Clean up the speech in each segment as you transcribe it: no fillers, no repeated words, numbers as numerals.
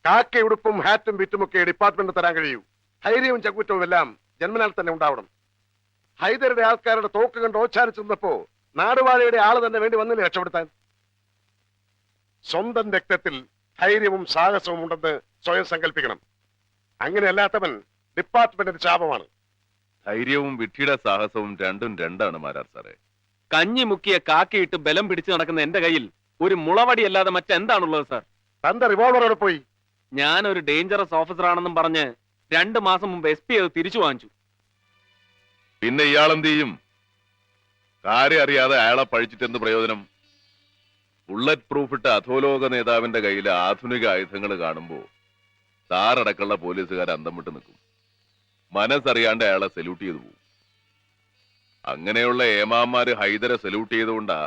കാക്കയുടുപ്പും ഹാറ്റും വിറ്റുമൊക്കെ department തരാൻ കഴിയൂ. ധൈര്യവും ചങ്കുറ്റവും എല്ലാം ജന്മനാൽ തന്നെ ഉണ്ടാവണം. ഹൈദരുടെ ആൾക്കാരുടെ തോക്ക് കണ്ട് ഓച്ചാനിച്ചു നിന്നപ്പോ നാടുവാഴയുടെ ആള് തന്നെ വേണ്ടി വന്നില്ലേ രക്ഷപ്പെടുത്താൻ? സ്വന്തം രക്തത്തിൽ ധൈര്യവും സാഹസവും ഉണ്ടെന്ന് സ്വയം സങ്കല്പിക്കണം. അങ്ങനെയല്ലാത്തവൻ ഡിപ്പാർട്ട്മെന്റിന് ശാപമാണ്. ധൈര്യവും വിഡ്ഢിയുടെ സാഹസവും രണ്ടും രണ്ടാണ് മാരാർ സാറേ. കഞ്ഞി മുക്കിയ കാക്കയിട്ട് ബലം പിടിച്ചു നടക്കുന്ന എന്റെ കയ്യിൽ ഒരു മുളവടി അല്ലാതെ മറ്റെന്താണുള്ളത് സാർ? തന്റെ റിവോൾവറോടെ പോയി. ഞാൻ ഒരു ഡേഞ്ചറസ് ഓഫീസർ ആണെന്നും പറഞ്ഞ് 2 മാസം മുമ്പ് SP അത് തിരിച്ചു വാങ്ങിച്ചു. പിന്നെ ഇയാളെന്ത് ചെയ്യും? കാര്യം അറിയാതെ അയാളെ പഴിച്ചിട്ട് എന്ത് പ്രയോജനം? ബുള്ളറ്റ് പ്രൂഫ് ഇട്ട അധോലോക നേതാവിന്റെ കയ്യിലെ ആധുനിക ആയുധങ്ങൾ കാണുമ്പോ സാറടക്കമുള്ള പോലീസുകാർ അന്തം വിട്ട് നിൽക്കും. മനസ്സറിയാണ്ട് അയാളെ സല്യൂട്ട് ചെയ്തു പോകും. അങ്ങനെയുള്ള ഏമാമാര് ഹൈദരെ സല്യൂട്ട് ചെയ്തുകൊണ്ടാ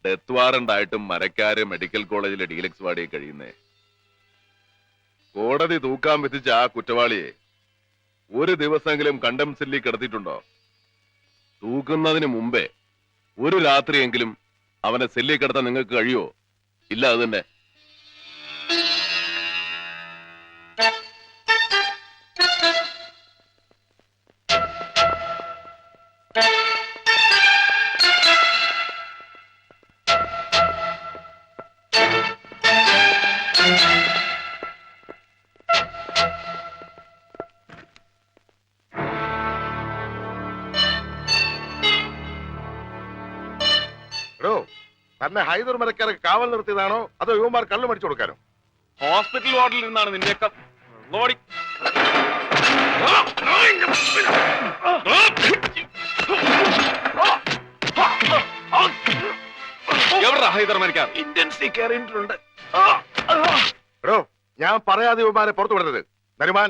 ഡെത്ത് വാറണ്ടായിട്ടും മരക്കാര് മെഡിക്കൽ കോളേജിലെ ഡീലക്സ് വാർഡിൽ കഴിയുന്നേ. കോടതി തൂക്കാൻ വിധിച്ച ആ കുറ്റവാളിയെ ഒരു ദിവസമെങ്കിലും കണ്ടം സെല്ലിൽ കിടത്തിയിട്ടുണ്ടോ? തൂക്കുന്നതിന് മുമ്പേ ഒരു രാത്രിയെങ്കിലും അവനെ സെല്ലിൽ കിടത്താൻ നിങ്ങൾക്ക് കഴിയോ? ഇല്ല. അത് തന്നെ. തന്നെ ഹൈദർ മരക്കാർക്ക് കാവൽ നിർത്തിയതാണോ അതോ യുവമാർ കള്ളു മടിച്ചു കൊടുക്കാനോ? ഹോസ്പിറ്റൽ വാർഡിൽ നിന്നാണ് നിന്റെയൊക്കെ ഹൈദർ മരക്കാർ ഇന്റൻസി കയറിയിട്ടുണ്ട്. ഞാൻ പറയാതെ യുവമാരെ പുറത്തു വിടുന്നത്. നരുമാൻ,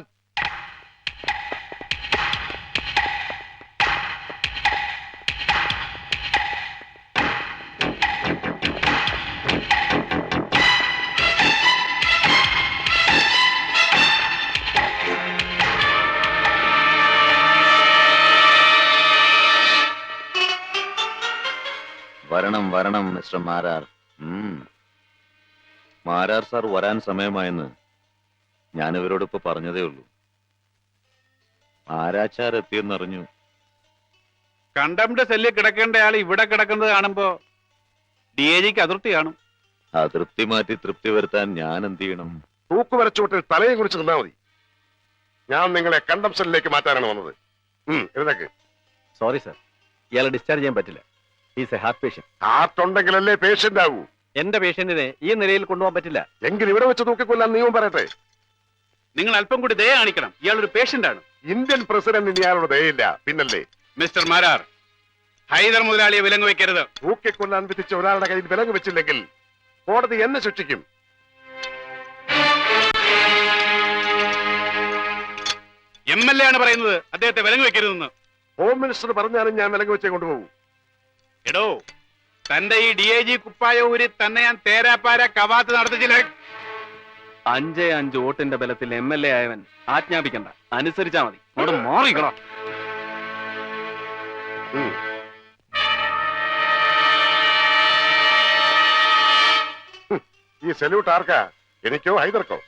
വരണം വരണം മിസ്റ്റർ മാരാർ. മാരാർ സാർ വരാൻ സമയമായെന്ന് ഞാൻ ഇവരോടിപ്പോ പറഞ്ഞതേ ഉള്ളൂ. ആരാച്ചാർ എത്തിയെന്നറിഞ്ഞു. കണ്ടംപ്റ്റ് സെല്ലിൽ കിടക്കേണ്ടയാൾ ഇവിടെ കിടക്കുന്നത് കാണുമ്പോ DIGക്ക് അതൃപ്തി കാണും. അതൃപ്തി മാറ്റി തൃപ്തി വരുത്താൻ ഞാൻ എന്ത് ചെയ്യണം? തൂക്കുവരച്ചുവട്ടിൽ തലയെ കുറിച്ച് നിന്നാ മതി. ഞാൻ നിങ്ങളെ കണ്ടം സെല്ലിലേക്ക് മാറ്റാനാണ് വന്നത്. എഴുതക്ക്. സോറി സർ, ഇയാളെ ഡിസ്ചാർജ് ചെയ്യാൻ പറ്റില്ല. Heart patient. ഹാർട്ട് ഉണ്ടെങ്കിലല്ലേ പേഷ്യന്റ് ആവൂ. എന്റെ പേഷ്യന്റിനെ ഈ നിലയിൽ കൊണ്ടുപോകാൻ പറ്റില്ല. എങ്കിൽ ഇവിടെ വെച്ച് തൂക്കിക്കൊല്ലാൻ നിയമം പറയട്ടെ. നിങ്ങൾ അല്പം കൂടി ദയ കാണിക്കണം. ഇയാളൊരു പേഷ്യന്റ് ആണ്. ഇന്ത്യൻ പ്രസിഡന്റിന് ഇയാളുടെ ദയയില്ല, പിന്നല്ലേ? മിസ്റ്റർ മാരാർ, ഹൈദർ മുതലാളിയെ വിലങ്ങ് വെക്കരുത്. തൂക്കിക്കൊല്ലാൻ വിധിച്ച ഒരാളുടെ കയ്യിൽ വിലങ്ങ് വെച്ചില്ലെങ്കിൽ കോടതി എന്നെ ശിക്ഷിക്കും. MLA ആണ് പറയുന്നത് അദ്ദേഹത്തെ വിലങ്ങ് വെക്കരുതെന്ന്. ഹോം മിനിസ്റ്റർ പറഞ്ഞാലും ഞാൻ വിലങ്ങ് വെച്ചേ കൊണ്ടുപോകും. എടോ, തന്റെ ഈ DIG കുപ്പായ ഊരി തന്നെ ഞാൻ തേരാപ്പാര കവാത്ത് നടത്തിച്ചില്ല. 5 വോട്ടിന്റെ ബലത്തിൽ MLA ആയവൻ ആജ്ഞാപിക്കണ്ട, അനുസരിച്ചാ മതി. അവിടെ മാറിക്കണോ? ഈ സല്യൂട്ട് ആർക്കാ? എനിക്കോ ഹൈദർക്കോ?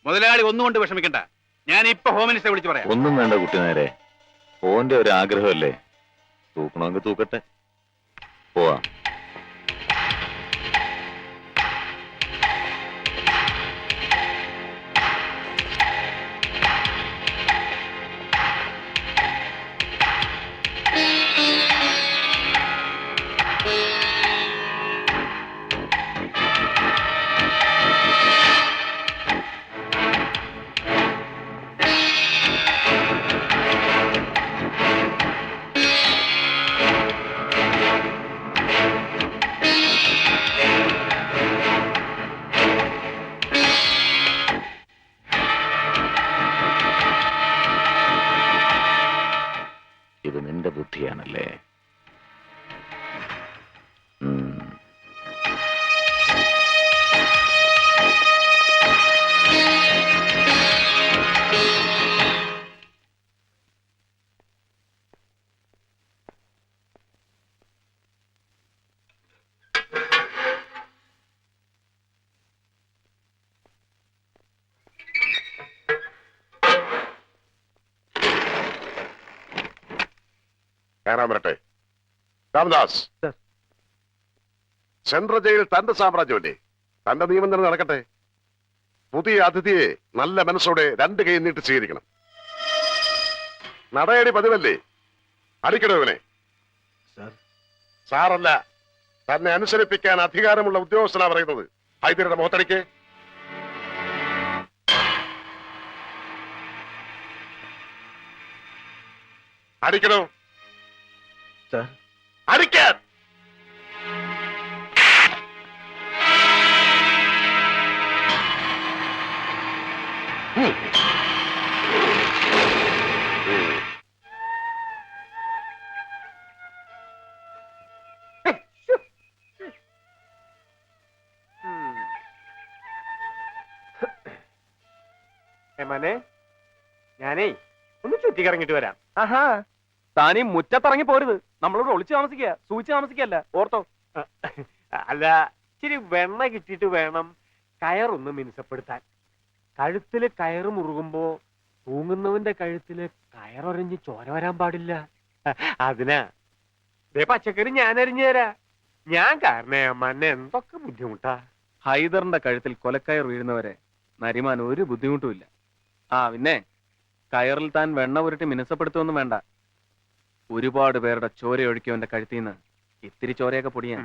മുതലാളി ഒന്നുകൊണ്ട് വിഷമിക്കണ്ട. ഞാൻ ഇപ്പൊ ഹോം മിനിസ്റ്ററെ വിളിച്ചു പറയാം. ഒന്നും വേണ്ട കുട്ടി നേരെ. ഓന്റെ ഒരു ആഗ്രഹമല്ലേ, തൂക്കണമെങ്കിൽ തൂക്കട്ടെ. പോവാ. കാണാൻ വരട്ടെ. രാമദാസ്, സർ. സെൻട്രൽ ജയിൽ തന്റെ സാമ്രാജ്യമല്ലേ? തന്റെ നിയമം തന്നെ നടക്കട്ടെ. പുതിയ അതിഥിയെ നല്ല മനസ്സോടെ 2 കൈ നീട്ടി സ്വീകരിക്കണം. നടയടി പതിവല്ലേ? അടിക്കണോ ഇവനെ? സാറല്ല, തന്നെ അനുസരിപ്പിക്കാൻ അധികാരമുള്ള ഉദ്യോഗസ്ഥനാ പറയുന്നത്. ഹൈദരുടെ മുഖത്തടിക്ക്. അടിക്കണോ? അടിക്കാൻ. മനെ, ഞാനേ ഒന്ന് ചുറ്റിക്കറങ്ങിട്ട് വരാം. ആഹാ, താനീ മുറ്റത്തിറങ്ങി പോരുത്. നമ്മളോട് ഒളിച്ചു താമസിക്കുക, സൂചിച്ച് താമസിക്കല്ല, ഓർത്തോ. അല്ല, ഇച്ചിരി വെണ്ണ കിട്ടിയിട്ട് വേണം കയറൊന്ന് മിനുസപ്പെടുത്താൻ. കഴുത്തില് കയറ് മുറുകുമ്പോ തൂങ്ങുന്നവന്റെ കഴുത്തില് കയറൊരഞ്ഞ് ചോര വരാൻ പാടില്ല. അതിനാ ദേ പച്ചക്കറി ഞാൻ അരിഞ്ഞു തരാ. ഞാൻ കാരണേ അമ്മന്നെ എന്തൊക്കെ ബുദ്ധിമുട്ടാ. ഹൈദറിന്റെ കഴുത്തിൽ കൊലക്കയർ വീഴുന്നവരെ നരിമാൻ ഒരു ബുദ്ധിമുട്ടുമില്ല. ആ പിന്നെ കയറിൽ താൻ വെണ്ണ ഉരുട്ടി മിനുസപ്പെടുത്തുമൊന്നും വേണ്ട. ഒരുപാട് പേരുടെ ചോരയൊഴുക്കിയവന്റെ കഴുത്തിൽ നിന്ന് ഇത്തിരി ചോരയൊക്കെ പൊടിയാൻ.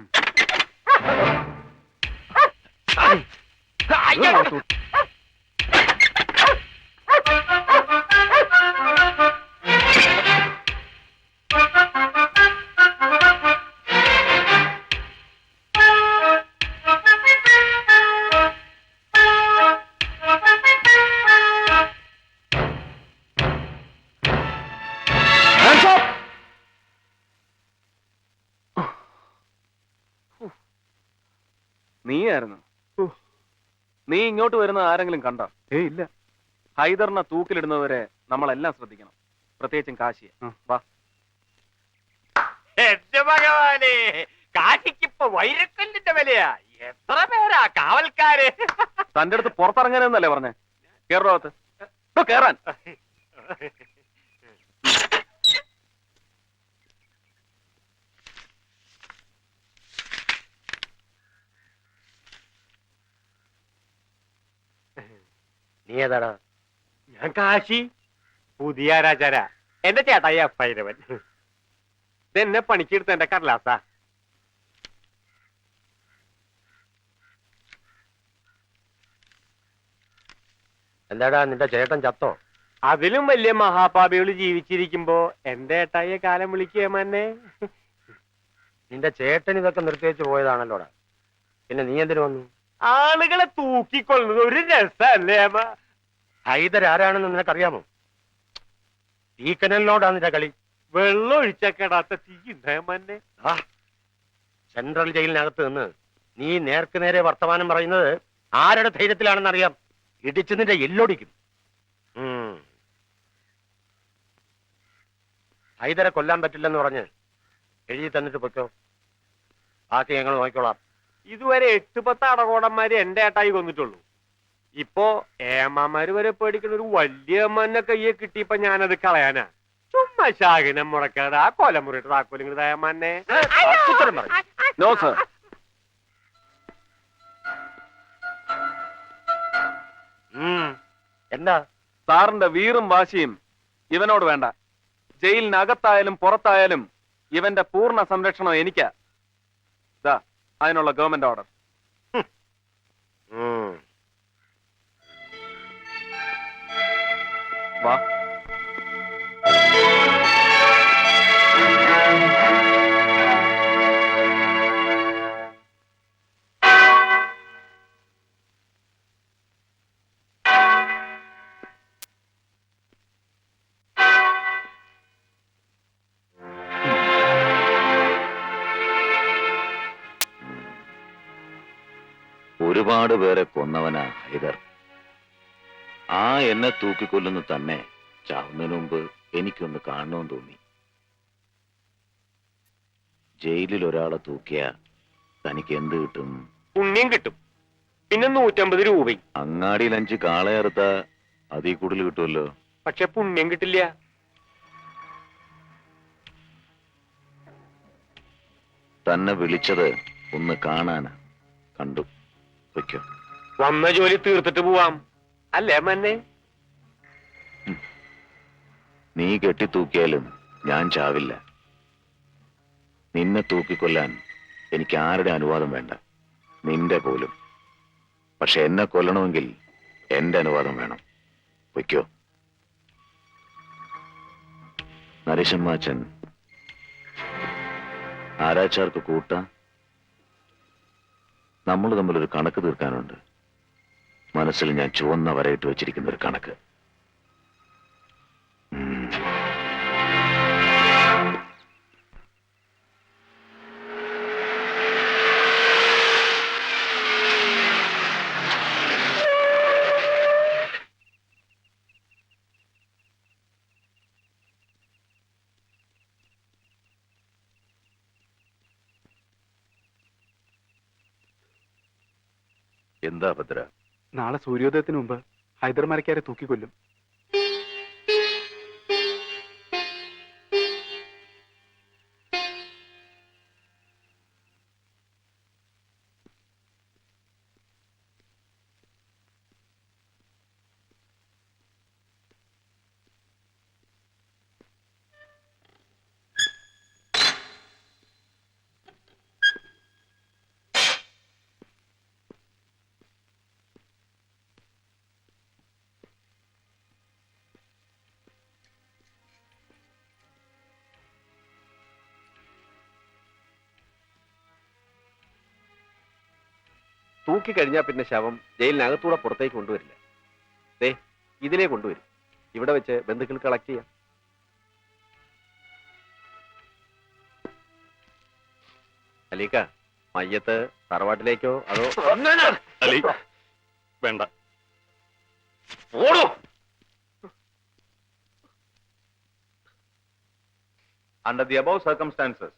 നീയായിരുന്നു. നീ ഇങ്ങോട്ട് വരുന്ന ആരെങ്കിലും കണ്ടോ? ഇല്ല. ഹൈദറിനെ തൂക്കിലിടുന്നവരെ നമ്മളെല്ലാം ശ്രദ്ധിക്കണം, പ്രത്യേകിച്ചും കാശിയെ. വാ. എന്റെ ഭഗവാനെ, കാശിക്കിപ്പോ വൈരക്കല്ലിന്റെ വിലയാ. എത്ര പേരാ കാവൽക്കാര്. തന്റെ അടുത്ത് പുറത്തിറങ്ങാനെന്നല്ലേ പറഞ്ഞേ? കേറോത്ത് കേറാൻ. നീ ഏതാടാ? ഞാൻ കാശി, പുതിയ രാജാരാ. എന്റെ ചേട്ടായി അപ്പൈരവൻ. ഇതെന്നെ പണിക്കെടുത്ത എന്റെ കടലാസാ. എന്താടാ നിന്റെ ചേട്ടൻ ചത്തോ? അതിലും വലിയ മഹാപാപികൾ ജീവിച്ചിരിക്കുമ്പോ എന്റെ ഏട്ടായിയെ കാലം വിളിക്കുക മന്നെ. നിന്റെ ചേട്ടൻ ഇതൊക്കെ നിർത്തിവെച്ച് പോയതാണല്ലോടാ. പിന്നെ നീ എന്തിനു വന്നു? ആളുകളെ തൂക്കിക്കൊള്ളുന്നത് ഒരു രസല്ലേ അമ്മ? ഹൈദർ ആരാണെന്ന് നിനക്കറിയാമോ? തീക്കനലിനോടാ നിന്റെ കളി. വെള്ളം ഒഴിച്ചക്കെടാത്ത തീ മന്നെ. സെൻട്രൽ ജയിലിനകത്ത് നിന്ന് നീ നേർക്ക് നേരെ വർത്തമാനം പറയുന്നത് ആരുടെ ധൈര്യത്തിലാണെന്നറിയാം. ഇടിച്ചു നിന്റെ എല്ലൊടിക്കും. ഹൈദരെ കൊല്ലാൻ പറ്റില്ലെന്ന് പറഞ്ഞ് എഴുതി തന്നിട്ട് പൊയ്ക്കോ. ബാക്കി ഞങ്ങൾ നോക്കിക്കോളാം. ഇതുവരെ 8-10 അടകോടന്മാര് എന്റെ ഏട്ടായി കൊന്നിട്ടുള്ളൂ. ഇപ്പോ ഏമാമാര് വരെ പേടിക്കുന്ന ഒരു വലിയ അമ്മന്നെ കയ്യെ കിട്ടിയപ്പോ ഞാനത് കളയാനാ. ചുമ്മാ ശാഖനം മുടക്കാതെ ആ കൊലമുറിയിട്ട് താക്കോലിങ്ങട് തേമാന്നെ. No sir. എന്താ സാറിന്റെ വീറും വാശിയും ഇവനോട് വേണ്ട. ജയിലിനകത്തായാലും പുറത്തായാലും ഇവന്റെ പൂർണ്ണ സംരക്ഷണം എനിക്കാ. അതിനുള്ള ഗവൺമെന്റ് ഓർഡർ. വാ. ഒരുപാട് പേരെ കൊന്നവനാ ഹൈദർ. ആ എന്നെ തൂക്കിക്കൊല്ലുന്നു തന്നെ ചാവുന്നതിന് മുമ്പ് എനിക്കൊന്ന് കാണണമെന്ന് തോന്നി. ജയിലിൽ ഒരാളെ തൂക്കിയ തനിക്ക് എന്ത് കിട്ടും? പുണ്യം കിട്ടും, പിന്നെ 150 രൂപയും. അങ്ങാടിയിൽ 5 കാളയറുത്ത അതിൽ കൂടുതൽ കിട്ടുമല്ലോ. പക്ഷെ പുണ്യം കിട്ടില്ല. തന്നെ വിളിച്ചത് ഒന്ന് കാണാനാ. കണ്ടു. വയ്ക്കോ. വന്ന ജോലി തീർത്തിട്ട് പോവാം അല്ലേ മന്നെ? നീ കെട്ടിത്തൂക്കിയാലും ഞാൻ ചാവില്ല. നിന്നെ തൂക്കിക്കൊല്ലാൻ എനിക്ക് ആരുടെ അനുവാദം വേണ്ട, നിന്റെ പോലും. പക്ഷെ എന്നെ കൊല്ലണമെങ്കിൽ എന്റെ അനുവാദം വേണം. വയ്ക്കോ. നരേശമ്മാച്ചൻ ആരാച്ചാർക്ക് കൂട്ട. നമ്മൾ തമ്മിലൊരു കണക്ക് തീർക്കാനുണ്ട്. മനസ്സിൽ ഞാൻ ചുവന്ന വരയിട്ട് വെച്ചിരിക്കുന്ന ഒരു കണക്ക്. എന്താ ഭദ്ര? നാളെ സൂര്യോദയത്തിന് മുമ്പ് ഹൈദർമരക്കാരെ തൂക്കിക്കൊല്ലും. തൂക്കി കഴിഞ്ഞാൽ പിന്നെ ശവം ജയിലിനകത്തൂടെ പുറത്തേക്ക് കൊണ്ടുവരില്ല. ദേ ഇതിലേ കൊണ്ടുവരും. ഇവിടെ വെച്ച് ബന്ധുക്കൾ കളക്ട് ചെയ്യാം. അലീക്ക, മയ്യത്ത് തറവാട്ടിലേക്കോ അതോ? അലി വേണ്ട. Under the above circumstances,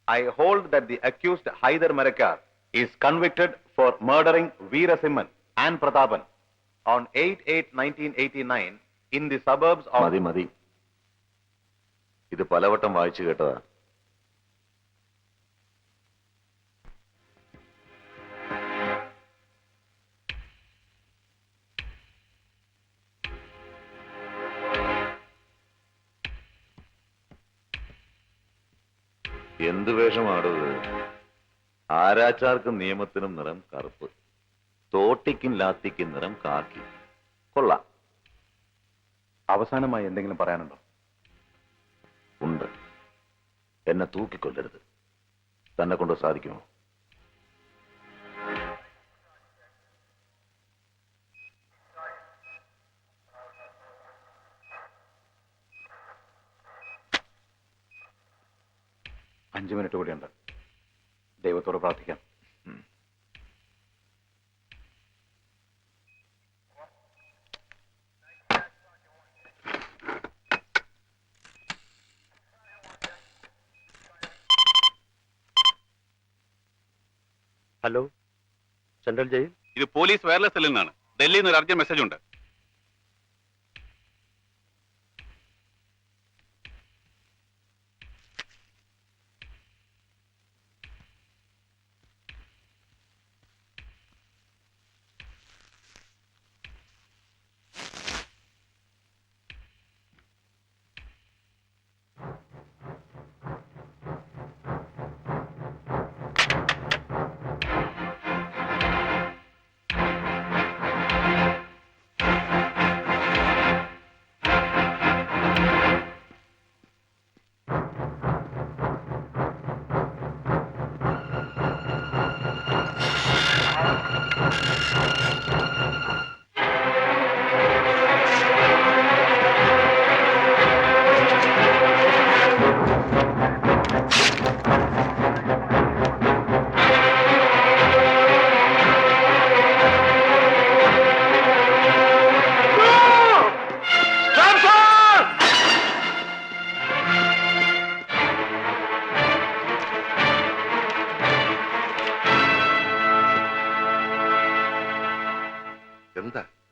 I hold that the accused Haidar Marakar is convicted for murdering Veera Simhan and Pratapan on 8/8/1989 in the suburbs of... മതി മതി. ഇത് പലവട്ടം വായിച്ചു കേട്ടതാ. എന്ത് വേഷമാണത്? ആരാച്ചാർക്കും നിയമത്തിനും നിറം കറുപ്പ്, തോട്ടിക്കും ലാത്തിക്കും നിറം കാക്കി. കൊള്ളാം. അവസാനമായി എന്തെങ്കിലും പറയാനുണ്ടോ? ഉണ്ട്. എന്നെ തൂക്കിക്കൊല്ലരുത്. തന്നെ കൊണ്ട് സാധിക്കുമോ? അഞ്ച് മിനിറ്റ് കൂടിയുണ്ട്. ദൈവത്തോട് പ്രാർത്ഥിക്കാം. Hello, central jail. ഇത് പോലീസ് വയർലെസ് സെല്ലിൽ നിന്നാണ്. ഡൽഹിയിൽ നിന്ന് ഒരു അർജന്റ് മെസ്സേജ് ഉണ്ട്.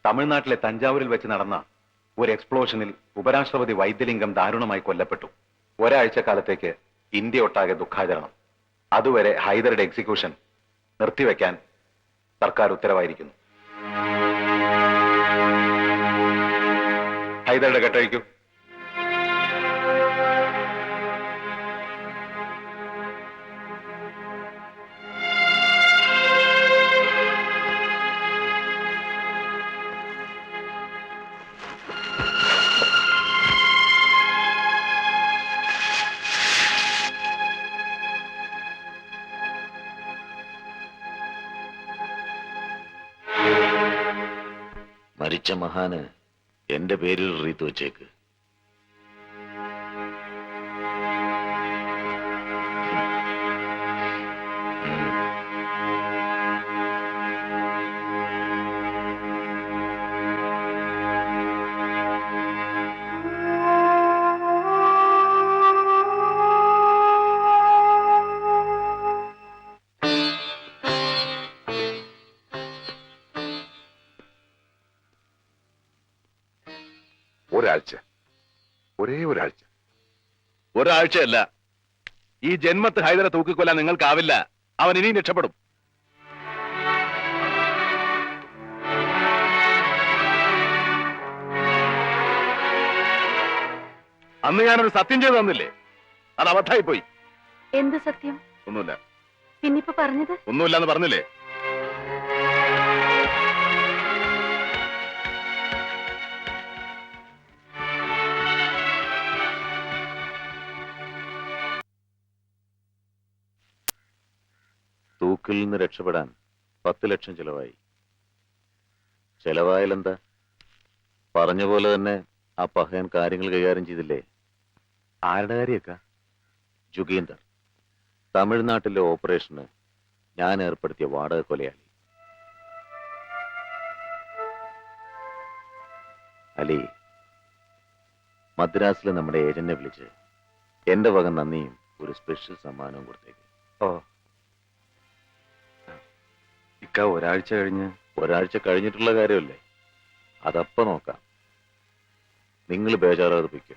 തമിഴ്നാട്ടിലെ തഞ്ചാവൂരിൽ വെച്ച് നടന്ന ഒരു എക്സ്പ്ലോഷനിൽ ഉപരാഷ്ട്രപതി വൈദ്യലിംഗം ദാരുണമായി കൊല്ലപ്പെട്ടു. ഒരാഴ്ച കാലത്തേക്ക് ഇന്ത്യ ഒട്ടാകെ ദുഃഖാചരണം. അതുവരെ ഹൈദരുടെ എക്സിക്യൂഷൻ നിർത്തിവെക്കാൻ സർക്കാർ ഉത്തരവായിരിക്കുന്നു. ഹൈദരുടെ കെട്ടഴിക്കൂ. മരിച്ച മഹാന് എന്റെ പേരിൽ റീത്ത് വെച്ചേക്ക്. ഒരാഴ്ച, ഒരേ ഒരാഴ്ച. ഒരാഴ്ചയല്ല, ഈ ജന്മത്ത് ഹൈദരെ തൂക്കിക്കൊല്ലാൻ നിങ്ങൾക്കാവില്ല. അവൻ ഇനിയും രക്ഷപ്പെടും. അന്ന് ഞാനൊരു സത്യം ചെയ്തു തന്നില്ലേ, അത് അബദ്ധമായി പോയി. എന്ത് സത്യം? ഒന്നുമില്ല. പിന്നിപ്പോ പറഞ്ഞത്? ഒന്നുമില്ലെന്ന് പറഞ്ഞില്ലേ? തൂക്കിൽ നിന്ന് രക്ഷപ്പെടാൻ 10 ലക്ഷം ചെലവായി. ചെലവായാലെന്താ? പറഞ്ഞ പോലെ തന്നെ ആ പഹയൻ കാര്യങ്ങൾ കൈകാര്യം ചെയ്തില്ലേ? ആരുടെ കാര്യമൊക്കെ? ജുഗീന്ദർ, തമിഴ്നാട്ടിലെ ഓപ്പറേഷന് ഞാൻ ഏർപ്പെടുത്തിയ വാടക കൊലയാളി. അലി, മദ്രാസിലെ നമ്മുടെ ഏജന്റിനെ വിളിച്ച് എന്റെ വക നന്ദിയും ഒരു സ്പെഷ്യൽ സമ്മാനവും കൊടുത്തേക്ക്. ഓ, ഇക്ക ഒരാഴ്ച കഴിഞ്ഞ്. ഒരാഴ്ച കഴിഞ്ഞിട്ടുള്ള കാര്യമല്ലേ, അതപ്പ നോക്കാം. നിങ്ങൾ ബേജാറാതെ പൊയ്ക്കോ.